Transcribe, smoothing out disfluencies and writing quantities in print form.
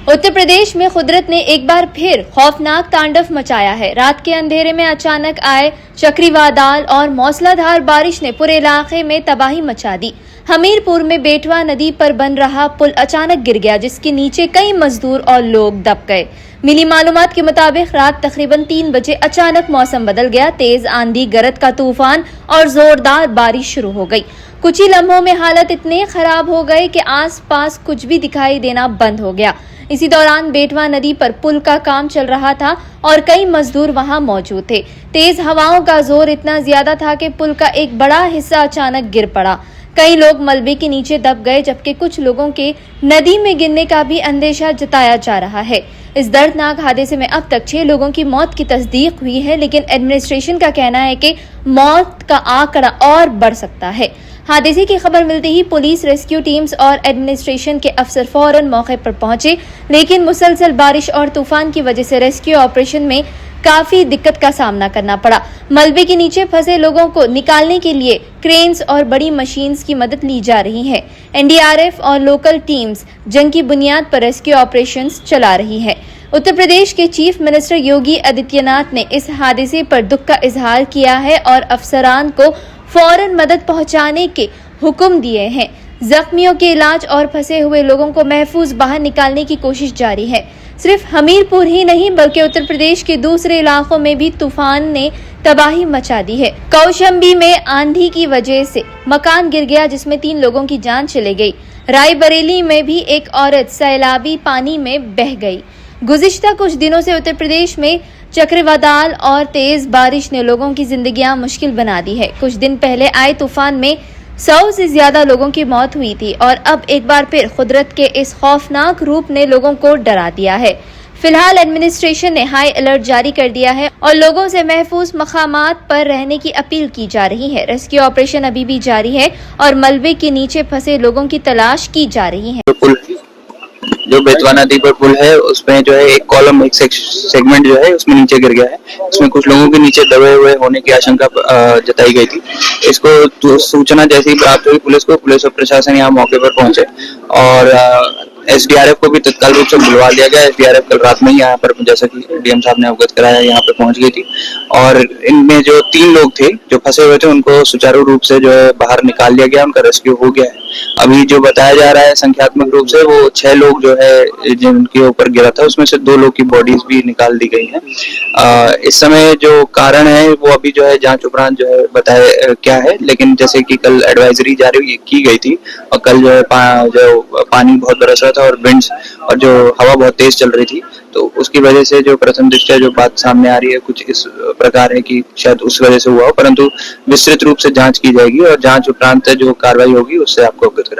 उत्तर प्रदेश में कुदरत ने एक बार फिर खौफनाक तांडव मचाया है। रात के अंधेरे में अचानक आए चक्रवादल और मूसलाधार बारिश ने पूरे इलाके में तबाही मचा दी। हमीरपुर में बेटवा नदी पर बन रहा पुल अचानक गिर गया, जिसके नीचे कई मजदूर और लोग दब गए। मिली मालूमात के मुताबिक रात तकरीबन 3 बजे अचानक मौसम बदल गया। तेज आंधी, गरज का तूफान और जोरदार बारिश शुरू हो गई। कुछ ही लम्हों में हालत इतने खराब हो गए कि आसपास कुछ भी दिखाई देना बंद हो गया। इसी दौरान बेटवा नदी पर पुल का काम चल रहा था और कई मजदूर वहां मौजूद थे। तेज हवाओं का जोर इतना ज्यादा था कि पुल का एक बड़ा हिस्सा अचानक गिर पड़ा। कई लोग मलबे के नीचे दब गए, जबकि कुछ लोगों के नदी में गिरने का भी अंदेशा जताया जा रहा है। इस दर्दनाक हादसे में अब तक 6 लोगों की मौत की तस्दीक हुई है, लेकिन एडमिनिस्ट्रेशन का कहना है कि मौत का आंकड़ा और बढ़ सकता है। हादसे की खबर मिलते ही पुलिस, रेस्क्यू टीम्स और एडमिनिस्ट्रेशन के अफसर फौरन मौके पर पहुंचे, लेकिन मुसलसल बारिश और तूफान की वजह से रेस्क्यू ऑपरेशन में काफी दिक्कत का सामना करना पड़ा। मलबे के नीचे फंसे लोगों को निकालने के लिए क्रेन्स और बड़ी मशीन्स की मदद ली जा रही है। एनडीआरएफ और लोकल टीम्स जंग की बुनियाद पर रेस्क्यू ऑपरेशंस चला रही है। उत्तर प्रदेश के चीफ मिनिस्टर योगी आदित्यनाथ ने इस हादसे पर दुख का इजहार किया है और अफसरान को फौरन मदद पहुंचाने के हुक्म दिए हैं। जख्मियों के इलाज और फंसे हुए लोगों को महफूज बाहर निकालने की कोशिश जारी है। सिर्फ हमीरपुर ही नहीं बल्कि उत्तर प्रदेश के दूसरे इलाकों में भी तूफान ने तबाही मचा दी है। कौशाम्बी में आंधी की वजह से मकान गिर गया, जिसमें 3 लोगों की जान चली गई। रायबरेली में भी एक औरत सैलाबी पानी में बह गई। गुज़िश्ता कुछ दिनों से उत्तर प्रदेश में चक्रवादल और तेज बारिश ने लोगों की जिंदगियां मुश्किल बना दी है। कुछ दिन पहले आए तूफान में 100 से ज्यादा लोगों की मौत हुई थी और अब एक बार फिर कुदरत के इस खौफनाक रूप ने लोगों को डरा दिया है। फिलहाल एडमिनिस्ट्रेशन ने हाई अलर्ट जारी कर दिया है और लोगों से महफूज मकामात पर रहने की अपील की जा रही है। रेस्क्यू ऑपरेशन अभी भी जारी है और मलबे के नीचे फंसे लोगों की तलाश की जा रही है। जो बेतवा नदी पर पुल है उसमें जो है एक कॉलम, एक सेगमेंट जो है उसमें नीचे गिर गया है। इसमें कुछ लोगों के नीचे दबे हुए होने की आशंका जताई गई थी। इसको सूचना जैसे ही प्राप्त हुई पुलिस और प्रशासन यहाँ मौके पर पहुंचे और एसडीआरएफ को भी तत्काल रूप से बुलवा दिया गया। एसडीआरएफ कल रात में ही यहाँ पर, जैसा कि डीएम साहब ने अवगत कराया, यहाँ पे पहुंच गई थी और इनमें जो 3 लोग थे जो फंसे हुए थे उनको सुचारू रूप से जो है बाहर निकाल लिया गया, उनका रेस्क्यू हो गया है। अभी जो बताया जा रहा है संख्यात्मक रूप से वो 6 लोग जो है जिनके ऊपर गिरा था उसमें से 2 लोग की बॉडीज भी निकाल दी गई है। इस समय जो कारण है वो अभी जो है जांच उपरांत जो है बताया क्या है, लेकिन जैसे कि कल एडवाइजरी जारी की गई थी और कल जो है पानी बहुत बरस रहा था और विंड्स और जो हवा बहुत तेज चल रही थी, तो उसकी वजह से जो प्रथम दृष्टया जो बात सामने आ रही है कुछ इस प्रकार है कि शायद उस वजह से हुआ हो, परंतु विस्तृत रूप से जांच की जाएगी और जांच उपरांत जो कार्रवाई होगी उससे आपको अवगत